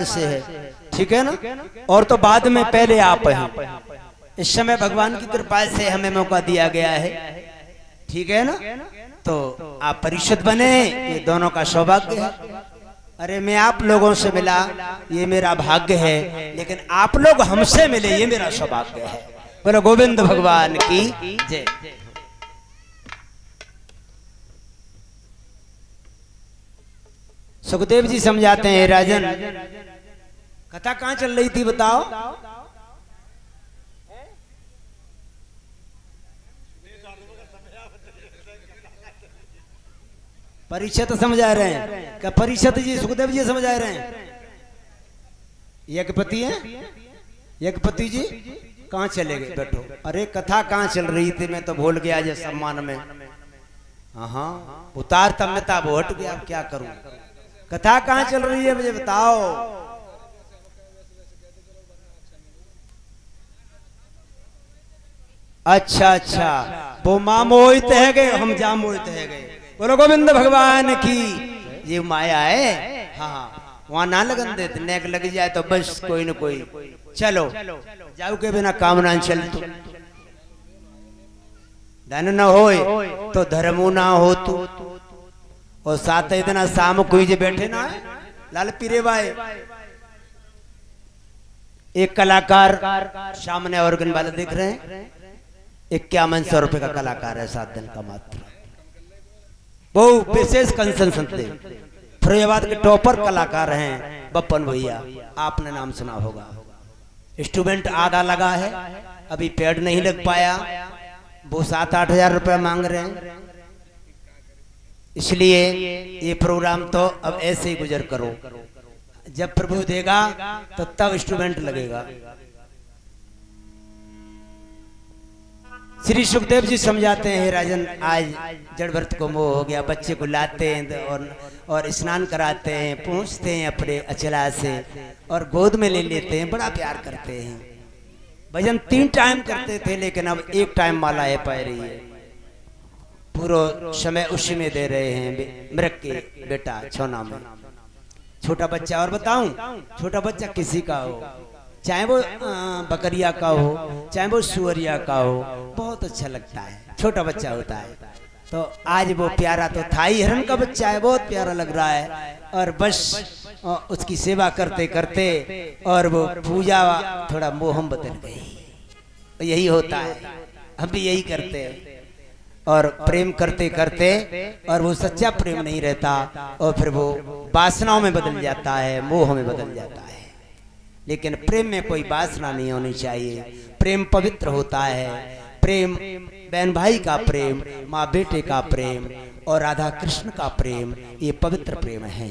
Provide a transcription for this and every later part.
से है, ठीक है ना। और तो बाद में पहले आप हैं। इस समय भगवान की कृपा से हमें मौका दिया गया है, ठीक है ना। तो आप परिषद बने, ये दोनों का सौभाग्य है। अरे मैं आप लोगों से मिला, ये मेरा भाग्य है, लेकिन आप लोग हमसे मिले, ये मेरा सौभाग्य है। बोलो गोविंद भगवान की जय। सुखदेव जी समझाते हैं, राजन कथा कहां चल रही थी बताओ। परिषद समझा रहे हैं क्या? परिषद जी सुखदेव जी समझा रहे हैं। यज्ञपति है, यज्ञपति जी कहां चले गए? बैठो। अरे कथा कहां चल रही थी, मैं तो भूल गया जो सम्मान में। हाँ उतार तमता वो हट गया, क्या करूं। कथा कहां चल रही है मुझे बताओ। अच्छा अच्छा, वो मां मोहित है गए, हम जा मोहित है गए। बोलो गोविंद भगवान की। ये माया है, हाँ वहां ना लगन देते, नेक लग जाए तो बस कोई न कोई। चलो जाऊ के बिना काम ना चल। तो धन न होए तो धर्मो ना हो तू। और साथ इतना शाम कोई जे बैठे ना है लाल पीरे भाई। एक कलाकार सामने ऑर्गन वाला दिख रहे हैं, 5100 रुपए का कलाकार है, 7 दिन का मात्र। वो विशेष कंसेशन थे। फरीदाबाद के टॉपर कलाकार हैं बप्पन भैया, आपने नाम सुना होगा। इंस्ट्रूमेंट आधा लगा है, अभी पेड़ नहीं लग पाया, वो 7-8 हजार रुपए मांग रहे हैं। इसलिए ये प्रोग्राम तो अब ऐसे ही गुजर करो, जब प्रभु देगा तो तब इंस्ट्रूमेंट लगेगा। श्री सुखदेव जी समझाते हैं, राजन आज जड़ व्रत को मोह हो गया। बच्चे को लाते हैं और स्नान कराते हैं, पूछते हैं अपने अचला से और गोद में ले लेते हैं, बड़ा प्यार करते हैं। भजन 3 टाइम करते थे, लेकिन अब 1 टाइम माला है पा रही है। पूरा समय उसी में दे रहे हैं। मृग के बेटा छोना में छोटा बच्चा, और बताऊं छोटा बच्चा किसी का हो, चाहे वो बकरिया का हो, चाहे वो सुअरिया का हो, बहुत अच्छा लगता है, छोटा बच्चा होता है। तो आज वो प्यारा तो था ही, हिरण का बच्चा है, बहुत प्यारा लग रहा है। और बस उसकी सेवा करते करते और वो पूजा थोड़ा मोहम बदल गई। यही होता है, हम भी यही करते हैं। और प्रेम करते करते और वो सच्चा प्रेम नहीं रहता, और फिर वो वासनाओं में बदल जाता है, मोह में बदल जाता है। लेकिन प्रेम में कोई वासना नहीं होनी चाहिए। प्रेम पवित्र होता है। प्रेम बहन भाई का प्रेम, माँ बेटे का प्रेम और राधा कृष्ण का प्रेम, ये पवित्र प्रेम है।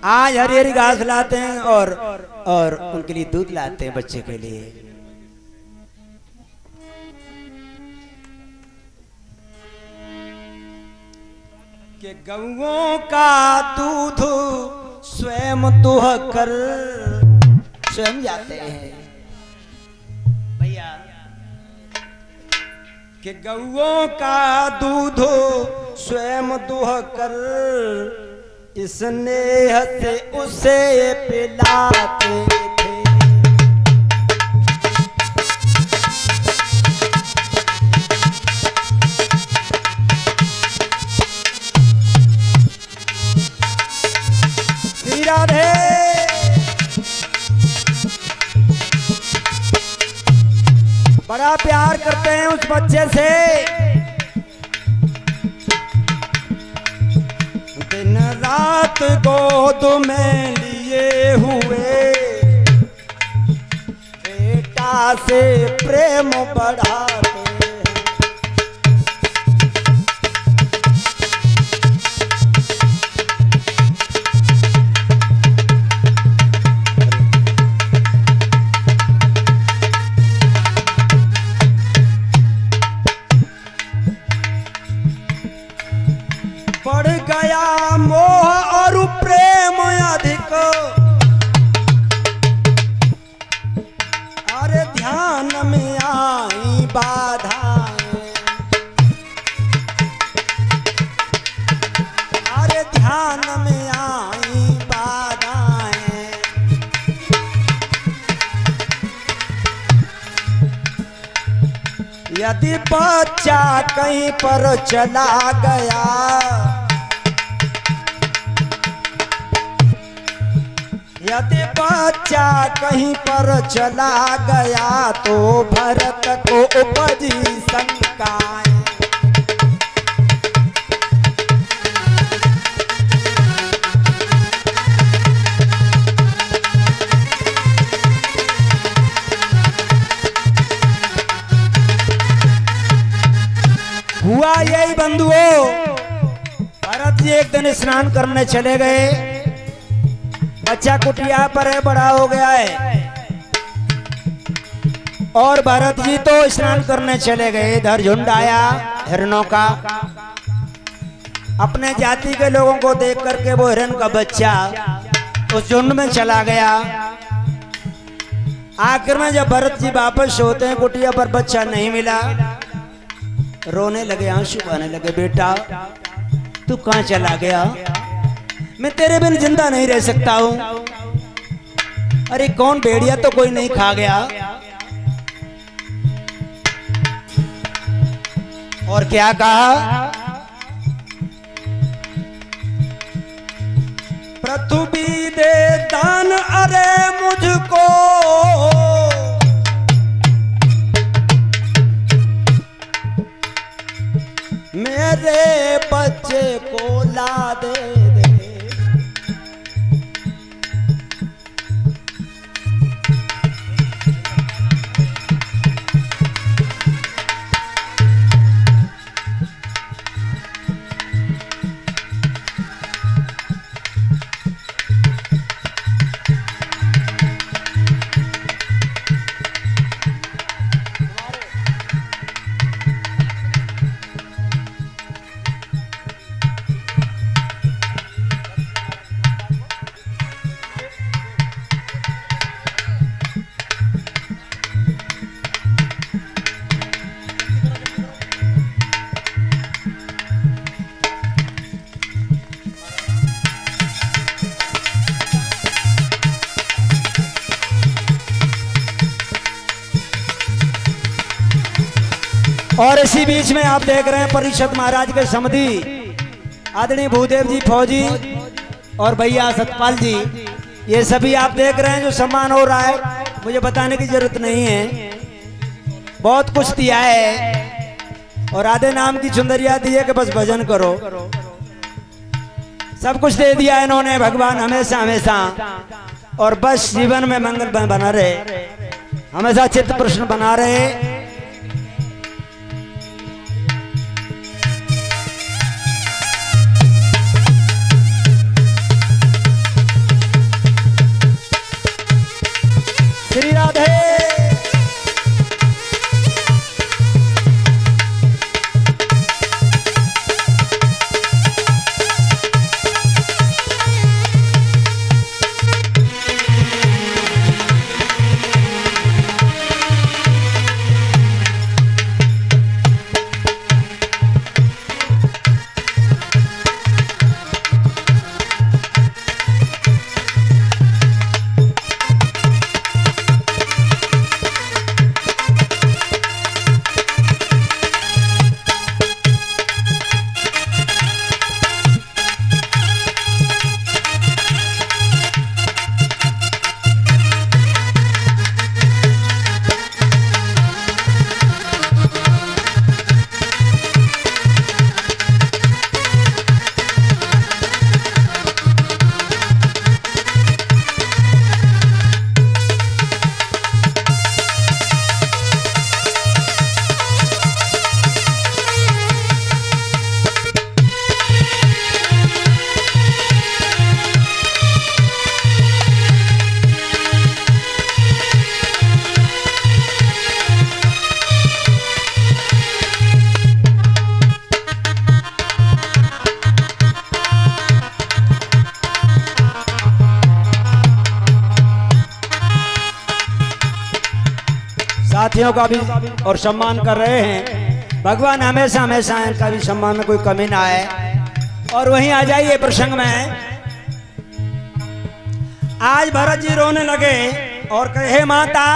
आज हरी हरी घास लाते हैं और उनके लिए दूध लाते हैं बच्चे के लिए। कि गौओं का दूध स्वयं दुह कर, स्वयं जाते हैं भैया। कि गौओं का दूध स्वयं दुह कर, स्नेह से उसे पिलाते थे। श्री राधे बड़ा प्यार करते हैं उस बच्चे से। दिन रात गोद में लिए हुए, बेटा से प्रेम बढ़ाते हैं। बढ़ गया मोह और प्रेम अधिक, अरे ध्यान में आई बाधाएं। यदि बच्चा कहीं पर चला गया, यदि बच्चा कहीं पर चला गया तो भरत को उपजी शंकाएं। हुआ यही बंधुओं, भरत जी एक दिन स्नान करने चले गए। बच्चा कुटिया पर है, बड़ा हो गया है, और भरत जी तो स्नान करने चले गए। इधर झुंड आया हिरणों का। अपने जाति के लोगों को देख करके वो हिरण का बच्चा उस झुंड में चला गया। आखिर में जब भरत जी वापस होते हैं कुटिया पर, बच्चा नहीं मिला। रोने लगे, आंसू बहाने लगे, बेटा तू कहां चला गया? मैं तेरे बिन जिंदा नहीं रह सकता हूं। अरे कौन भेड़िया तो कोई नहीं खा गया? और क्या कहा? पृथ्वी दे दान अरे मुझको, मेरे बच्चे को ला दे दे। और इसी बीच में आप देख रहे हैं परिषद महाराज के समधी आदरणीय भूदेव जी फौजी और भैया सतपाल जी, ये सभी आप देख रहे हैं जो सम्मान हो रहा है। मुझे बताने की जरूरत नहीं है, बहुत कुछ दिया है। और आधे नाम की चुंदरिया दी है कि बस भजन करो। सब कुछ दे दिया इन्होंने, भगवान हमेशा हमेशा। और बस जीवन में मंगल बना रहे, हमेशा चित्त प्रश्न बना रहे। श्री राधे। साथियों का भी और सम्मान कर रहे हैं। भगवान हमेशा हमेशा इनका भी सम्मान में कोई कमी ना आए। और वहीं आ जाइए प्रसंग में। आज भरत जी रोने लगे और कहे, हे माता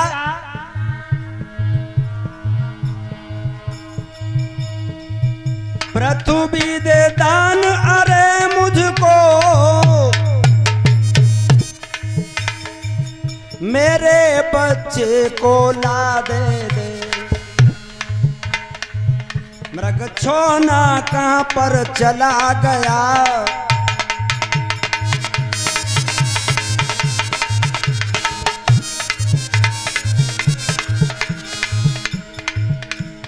पृथ्वी दे दान अरे मुझको, मेरे बच्चे को ला दे। मृग छोना कहाँ पर चला गया,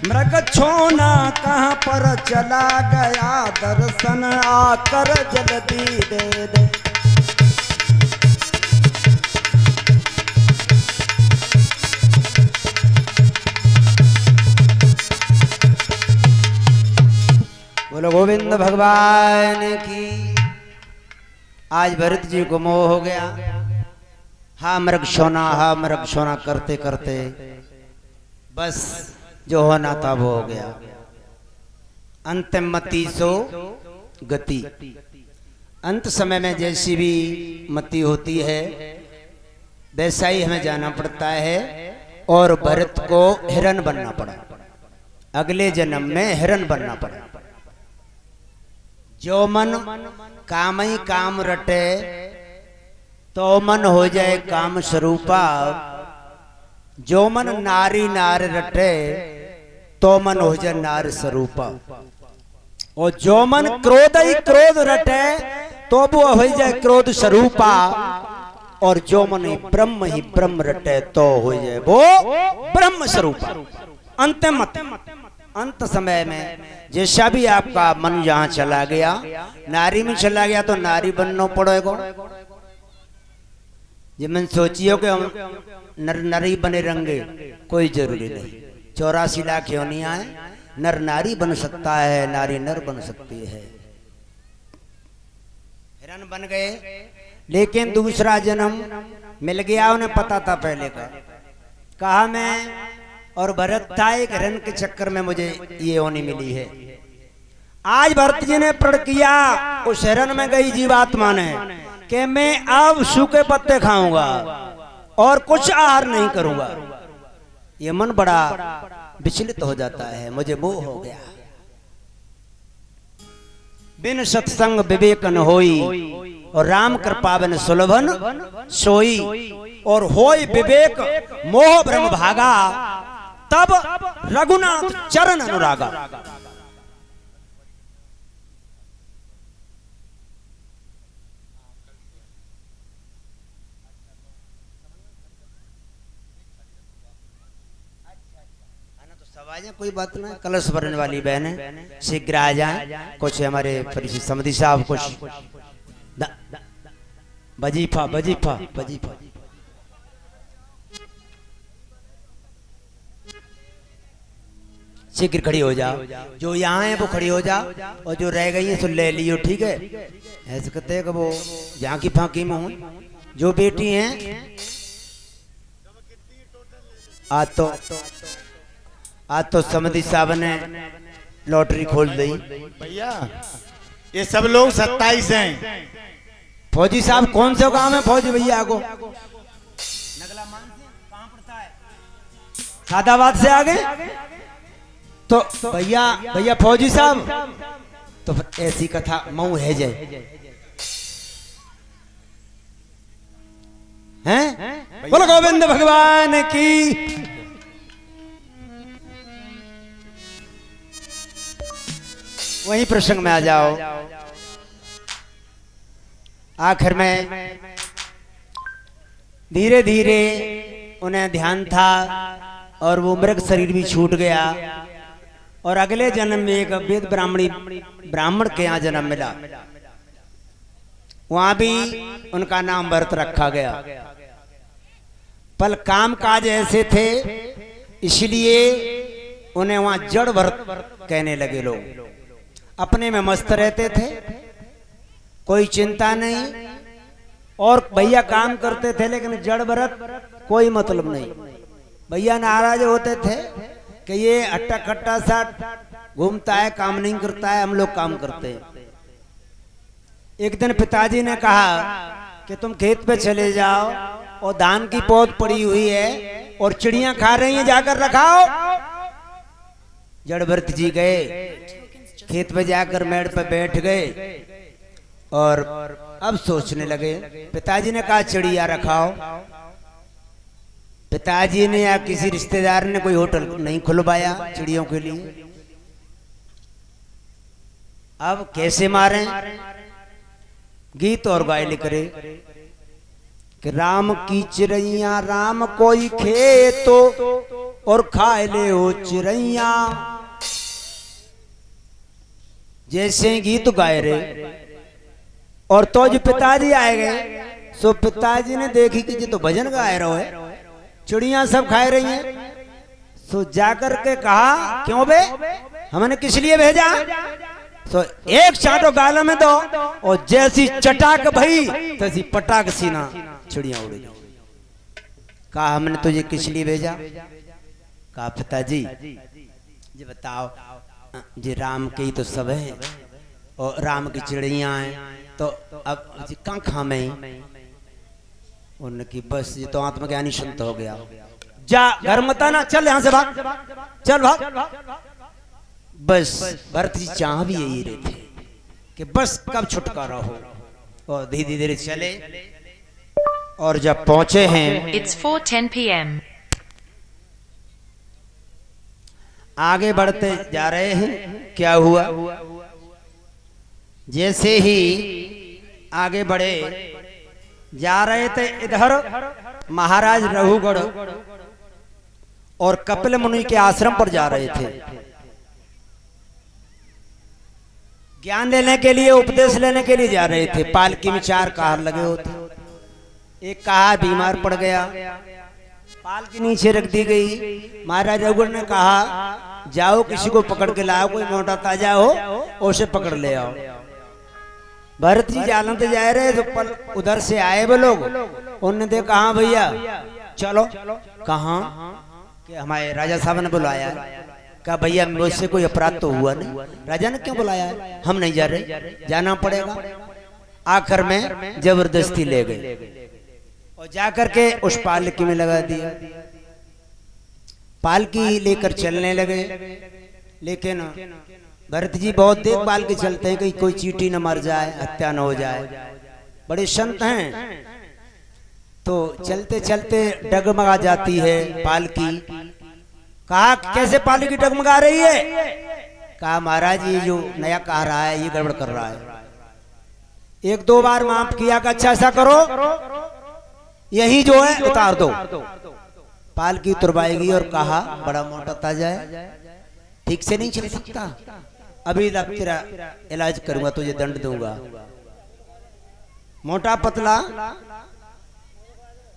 मृग छोना कहाँ पर चला गया, दर्शन आकर जल्दी दे दे। बोलो गोविंद भगवान की। आज भरत जी को मोह हो गया। हा मृग सोना करते करते बस जो होना था वो हो गया। अंतिम मति सो गति। अंत समय में जैसी भी मति होती है वैसा ही हमें जाना पड़ता है। और भरत को हिरण बनना पड़ा, अगले जन्म में हिरण बनना पड़ा। जो मन काम ही काम रटे तो मन हो जाए काम स्वरूपा। जो मन नारी नार रटे तो मन हो जाए नार स्वरूपा। और जो मन क्रोध ही क्रोध रटे तो वो हो जाए क्रोध स्वरूपा। और जो मन ही ब्रह्म रटे तो हो जाए वो ब्रह्म स्वरूपा। अंतिम अंत समय में जैसा भी आपका मन जहां चला गया, नारी में चला गया तो नारी बनना पड़ेगा। जब मन सोचियो कि हम नर नारी बने रंगे, कोई जरूरी नहीं। 84 लाख योनियां आए, नर नारी बन सकता है, नारी नर बन सकती है। हिरण बन गए, लेकिन दूसरा जन्म मिल गया। उन्हें पता था पहले का, कहा मैं और भरत था एक हिरण के चक्कर में मुझे ये योनि मिली है। आज भरत जी ने प्रण किया उस हिरण में गई जीवात्मा ने कि मैं अब सूखे पत्ते खाऊंगा और कुछ आहार नहीं करूंगा। ये मन बड़ा विचलित हो जाता है, मुझे मोह हो गया। बिन सत्संग विवेक न होई और राम कृपा बिन सुलभन सोई। और होय विवेक मोह भ्रम भागा, तब रघुनाथ चरण अनुरागा। कोई बात ना, कलश भरने वाली बहन है, शीघ्र आ जाए। कुछ हमारे परिचित समिति साहब कुछ वजीफा शीघ्र खड़ी हो जाओ। जो यहाँ है वो खड़ी हो जाओ और जो रह गई है सो ले लियो, ठीक है। ऐसे कहते हैं कि वो जहाँ की फांकी में हूँ। जो बेटी हैं आज तो समिति साहब ने लॉटरी खोल दी भैया। ये सब लोग 27 हैं। फौजी साहब कौन से गांव में फौजी भैया को नगला मान से कहां पड़ता है? सादाबाद से आगे तो भैया फौजी साहब तो ऐसी कथा मऊ है जाए हैं। बोलो गोविंद भगवान की। वही प्रसंग में आ जाओ। आखिर में धीरे धीरे उन्हें ध्यान था और वो मृग शरीर भी छूट गया। और अगले जन्म में एक वेद ब्राह्मण के यहाँ जन्म मिला। वहां भी उनका नाम भरत रखा गया। पल काम काज ऐसे थे इसलिए उन्हें वहां जड़ भरत कहने लगे। लोग अपने में मस्त रहते थे, कोई चिंता नहीं। और भैया काम करते थे लेकिन जड़ भरत कोई मतलब नहीं। भैया नाराज होते थे कि ये अट्टा खट्टा सा घूमता है, काम नहीं करता है, हम लोग काम करते हैं। एक दिन पिताजी ने कहा कि तुम खेत पे चले जाओ और धान की पौध पड़ी हुई है और चिड़ियां खा रही हैं, जाकर रखाओ। जड़ भरत जी गए, खेत पे जाकर मेड़ पे बैठ गए और अब सोचने लगे। पिताजी ने कहा चिड़िया रखाओ। पिताजी ने या किसी रिश्तेदार ने कोई होटल नहीं खुलवाया चिड़ियों के लिए। अब कैसे मारें? गीत और गाय लिख रहे कि राम की चिड़ैया राम कोई खेतो और खाए ले ओ चिड़ैया। जैसे गीत गाए रहे और तो जो पिताजी आए गए, सो पिताजी ने देखी कि ये तो भजन गाए रहो है, चिड़िया सब खाए रही हैं। सो जाकर के कहा क्यों बे, हमने किस लिए भेजा? सो एक चाटो गालों में दो और जैसी चटाक भई तैसी पटाक सीना चिड़िया उड़ गई। कहा हमने तुझे किस लिए भेजा? कहा पिताजी जी बताओ, जी राम के ही तो सब है और राम की चिड़िया हैं, तो अब कहाँ खामे? उनकी बस ये तो आत्मज्ञानी संत हो गया। जा घर मत आना, चल यहाँ से भाग, चल भाग। बस भरत जी चाह भी यही रहे थे कि बस कब छुटकारा हो, और धीरे धीरे चले और जब पहुंचे हैं It's 4:10 p.m. आगे बढ़ते जा रहे हैं। क्या हुआ? जैसे ही आगे बढ़े जा रहे थे, इधर महाराज रघुगढ़ और कपिल मुनि के आश्रम पर जा रहे थे ज्ञान लेने के लिए, उपदेश लेने के लिए जा रहे थे। पालकी में 4 कार लगे होते। एक कहा बीमार पड़ गया, पालकी नीचे रख दी गई। महाराज रघुगढ़ ने कहा जाओ किसी को पकड़ के लाओ, कोई मोटा ताजा हो उसे पकड़ ले आओ। भरत जी जालन तो जा रहे तो उधर से आए वो लोग, उन्होंने देखा हाँ भैया चलो। कहाँ? कि हमारे राजा साहब ने बुलाया। कहा भैया मुझसे कोई अपराध तो हुआ नहीं, राजा ने क्यों बुलाया है? हम नहीं जा रहे, जाना पड़ेगा। आखिर में जबरदस्ती ले गए और जाकर के उस पालकी में लगा दिया। पालकी लेकर चलने लगे, लेकिन भरत जी बहुत देखभाल के चलते हैं कि कोई चींटी न मर जाए, हत्या न हो जाए। बड़े संत हैं। तो चलते चलते डगमगा जाती है पालकी। कहा कैसे पालकी डगमगा रही है? कहा महाराज ये जो नया कह रहा है ये गड़बड़ कर रहा है। 1-2 बार माफ किया कि अच्छा ऐसा करो यही जो है उतार दो। पालकी उतरवाएगी और कहा बड़ा मोटा ताजा है, ठीक से नहीं चल सकता, अभी तेरा इलाज करूंगा, तुझे दंड दूंगा। मोटा पतला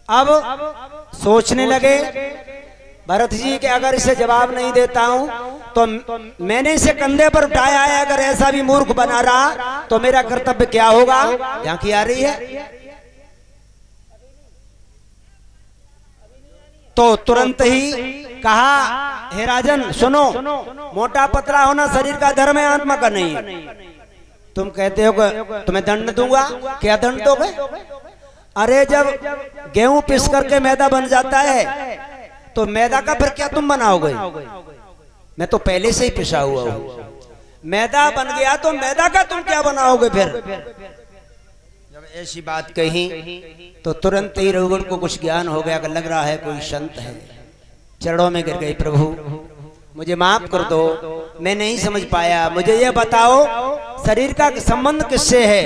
अब सोचने लगे भरत जी के अगर इसे जवाब नहीं देता हूं तो मैंने इसे कंधे पर उठाया है, अगर ऐसा भी मूर्ख बना रहा तो मेरा कर्तव्य क्या होगा? झांकी आ रही है। तो तुरंत ही कहा हे राजन सुनो, मोटा पतला होना शरीर का धर्म है, आत्मा का नहीं है। तुम कहते हो कि तुम्हें दंड दूंगा, क्या दंड दोगे? अरे जब गेहूं पिस करके मैदा बन जाता है तो मैदा का फिर क्या तुम बनाओगे? मैं तो पहले से ही पिसा हुआ हूं। मैदा बन गया तो मैदा का तुम क्या बनाओगे? फिर जब ऐसी बात कही तो तुरंत ही रघुगढ़ को कुछ ज्ञान हो गया कि लग रहा है कोई संत है। चरणों में गिर गई, प्रभु मुझे माफ कर दो, मैं नहीं समझ पाया, मुझे यह बताओ शरीर का संबंध किससे है?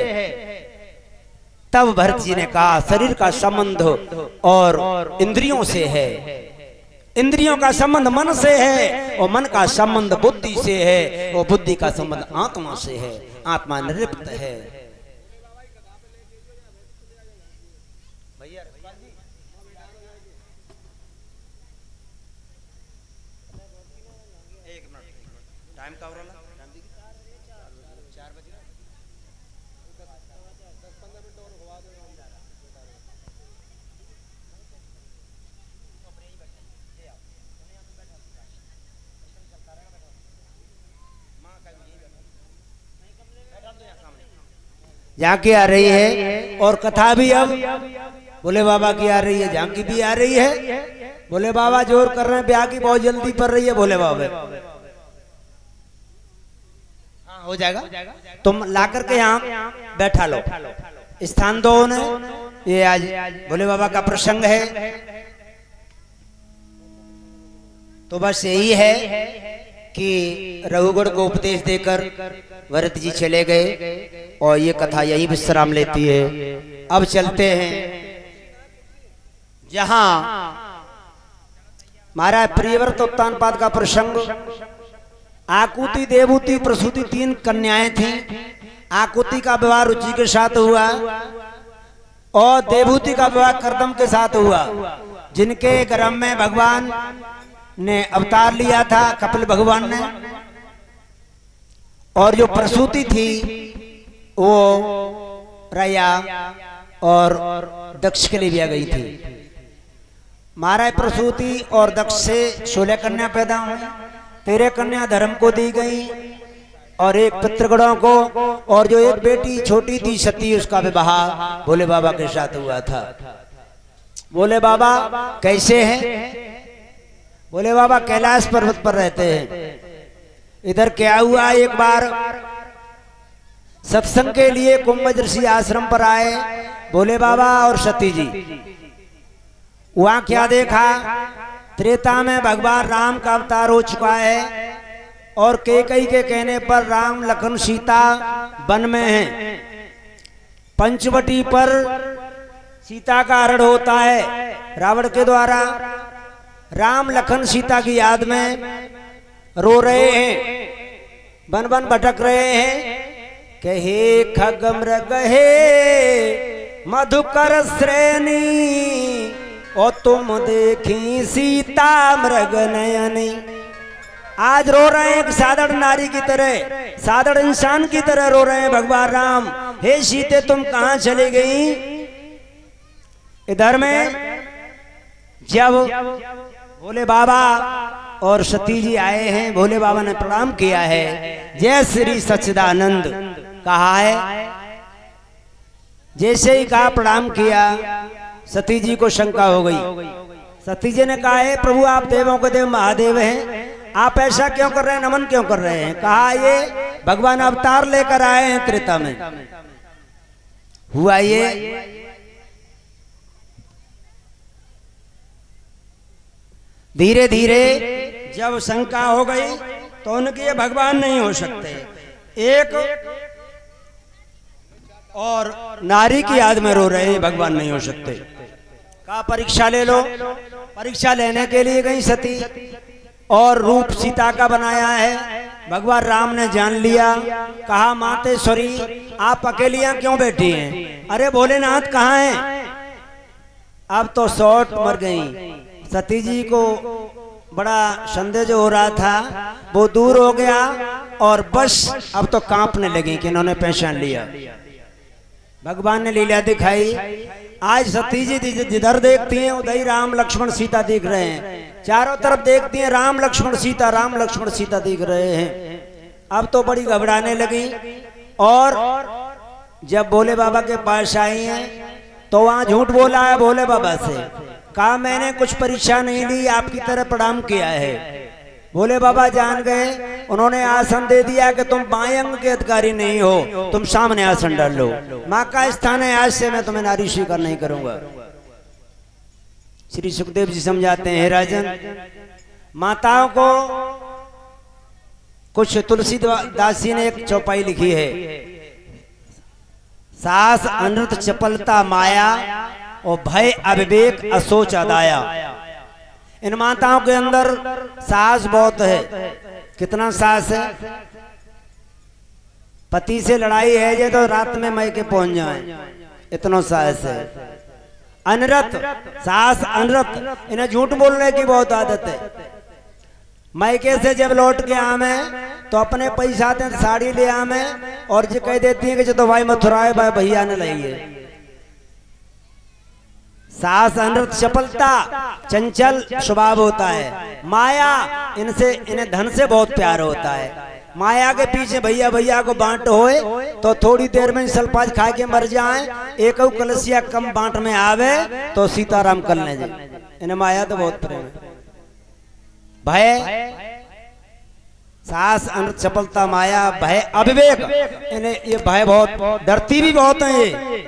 तब भरत जी ने कहा शरीर का संबंध और इंद्रियों से है, इंद्रियों का संबंध मन से है और मन का संबंध बुद्धि से है और बुद्धि का संबंध आत्मा से है। आत्मा निर्लिप्त है। टाइम का झांकी आ रही है और कथा भी अब भोले बाबा की आ रही है, झांकी भी आ रही है। भोले बाबा जोर कर रहे हैं, ब्याह की बहुत जल्दी पड़ रही है भोले बाबा। हो जाएगा। तुम ला करके यहाँ बैठा लो, स्थान दो उन्हें। ये आज भोले बाबा का प्रसंग है, तो बस यही है कि रघुगढ़ को उपदेश देकर भरत जी चले गए और ये कथा यही विश्राम लेती है। अब चलते हैं जहां महाराज प्रियव्रत उत्तानपाद का प्रसंग। आकुति, देवूति, प्रसूति 3 कन्याएं थीं। आकुति का विवाह रुचि के साथ हुआ और देवूति का विवाह कर्दम के साथ हुआ, जिनके गर्भ में भगवान ने अवतार लिया था, कपिल भगवान ने। और जो प्रसूति थी वो रया और दक्ष के लिए भी आ गई थी। महाराज प्रसूति और दक्ष से 16 कन्या पैदा हुई। 13 कन्या धर्म को दी गई और एक पितृगणों को, और जो एक बेटी छोटी थी सती, उसका विवाह भोले बाबा के साथ हुआ था। भोले बाबा कैसे हैं? भोले बाबा कैलाश पर्वत पर रहते हैं। इधर क्या हुआ, एक बार सत्संग के लिए कुंभ ऋषि आश्रम पर आए भोले बाबा और सती जी। वहां क्या देखा, त्रेता में भगवान राम का अवतार हो चुका है और कैकेयी के कहने पर राम लखन सीता वन में हैं। पंचवटी पर सीता का हरण होता है रावण के द्वारा। राम लखन सीता की याद में रो रहे हैं, वन वन भटक रहे हैं। कहे खग मृग हे मधुकर श्रेणी, और तुम देखी सीता मृग नयनी। आज रो रहे हैं एक साधारण नारी की तरह, साधारण इंसान की तरह रो रहे हैं भगवान राम। हे सीते तुम कहां चली गई? इधर में जब भोले बाबा और सती जी आए हैं, भोले बाबा ने प्रणाम किया है, जय श्री सच्चिदानंद कहा है। जैसे ही कहा प्रणाम किया, सती जी को शंका हो गई। सती जी ने कहा है प्रभु आप देवों के देव महादेव हैं, आप ऐसा क्यों कर रहे हैं, नमन क्यों कर रहे हैं? कहा ये भगवान अवतार लेकर आए हैं त्रेता में। हुआ ये धीरे धीरे जब शंका हो गई तो उनके ये भगवान नहीं हो सकते। एक और नारी की याद में रो रहे हैं, भगवान नहीं हो सकते। कहा परीक्षा ले लो। परीक्षा लेने के लिए गई सती और रूप सीता का बनाया है। भगवान राम ने जान लिया। कहा मातेश्वरी आप अकेली यहाँ क्यों बैठी हैं? अरे भोलेनाथ कहाँ हैं? अब तो शॉर्ट मर गई। सती जी को बड़ा संदेह हो रहा था, वो दूर हो गया और बस अब तो कांपने लगी कि इन्होंने पहचान लिया। भगवान ने लीला दिखाई। आज सती जी जिधर देखती हैं उधर ही राम लक्ष्मण सीता दिख रहे हैं। चारों तरफ देखती हैं राम लक्ष्मण सीता, राम लक्ष्मण सीता दिख रहे हैं। अब तो बड़ी घबराने लगी और जब भोले बाबा के पास आई हैं तो वहां झूठ बोला है भोले बाबा से। कहा मैंने कुछ परीक्षा नहीं ली, आपकी तरह प्रणाम किया है। भोले बाबा जान गए। उन्होंने आसन दे दिया कि तुम बाएं अंग के अधिकारी नहीं हो, तुम सामने आसन डाल लो। माँ का स्थान है, आज से मैं तुम्हें नारी स्वीकार नहीं करूंगा। श्री सुखदेव जी समझाते हैं, राजन माताओं को कुछ तुलसीदास जी ने एक चौपाई लिखी है, सास अनृत चपलता माया और भय अविवेक असोच अदाया। इन माताओं के अंदर साहस बहुत है। कितना साहस है? पति से लड़ाई है जे तो रात में मैके पहुंच जाए, इतना साहस है। अनरत साहस, अनरत इन्हें झूठ बोलने की बहुत आदत है। मैके से जब लौट के आमे तो अपने पैसा आते साड़ी ले आमे और जो कह देती है कि जो तो भाई मथुरा है भाई भैया ने लाई है। साहस अनृत चपलता चंचल स्वभाव होता है। माया इन्हें धन से बहुत प्यार होता है। माया के पीछे भैया भैया को बांट होए तो थोड़ी देर में सलपाज खा के मर जाए, एक कलसिया कम बांट में आवे तो सीताराम कल ले जाए। इन्हें माया तो बहुत प्रेम है। भय सास अनृत चपलता माया भय अविवेक, इन्हें ये भय बहुत, डरती भी बहुत है ये।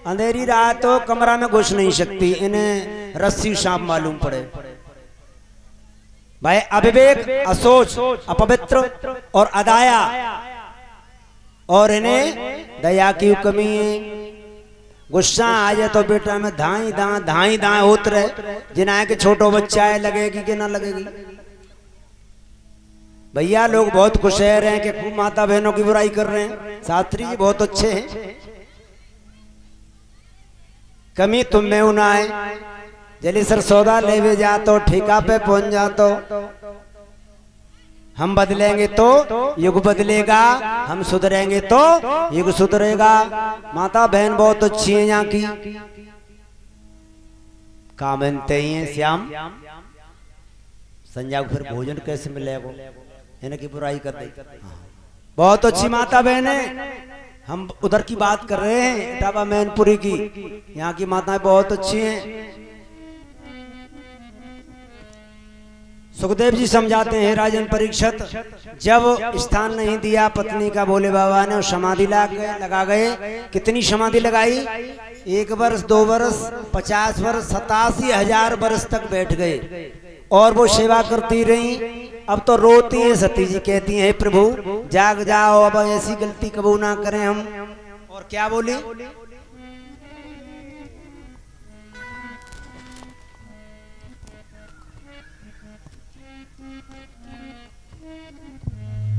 अंधेरी रात तो कमरा में घुस नहीं सकती, इन्हें रस्सी सांप मालूम पड़े। भय अविवेक, असोच, अपवित्र और अदाया, और इन्हें दया की कमी है। गुस्सा आ जाए तो बेटा में धाई दाएं होत रहे, जिन्हें के छोटो बच्चा है लगेगी कि ना लगेगी। भैया लोग बहुत खुश रहे हैं कि खूब माता बहनों की बुराई कर रहे हैं, शास्त्री जी बहुत अच्छे हैं। कमी तुम में उना है, जली सर सौदा ले जा तो ठेका पे पहुंच जा तो, हम बदलेंगे तो युग बदलेगा, हम सुधरेंगे तो युग सुधरेगा। माता बहन बहुत अच्छी है यहाँ की। कामनते ही हैं श्याम, संजय को फिर भोजन कैसे मिलेगा, इनकी बुराई कर दी। बहुत अच्छी माता बहन है, हम उधर की बात कर रहे हैं इटावा मैनपुरी की। यहाँ की माताएं बहुत अच्छी हैं। सुखदेव जी समझाते हैं राजन परीक्षित, जब स्थान नहीं दिया पत्नी का भोले बाबा ने, समाधि लगा गए। कितनी समाधि लगाई? 1 वर्ष 2 वर्ष 50 वर्ष 87,000 वर्ष तक बैठ गए और वो सेवा करती रही। अब तो रोती है सती जी, कहती हैं प्रभु जाग जाओ, अब ऐसी गलती कबू ना करें हम। और क्या बोली?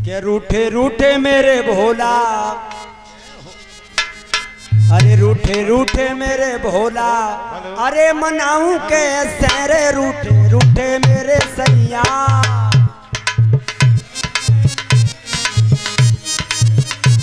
के रूठे रूठे मेरे भोला, अरे रूठे रूठे मेरे भोला, अरे मनाऊं के सहरे रूठे रूठे मेरे सैया।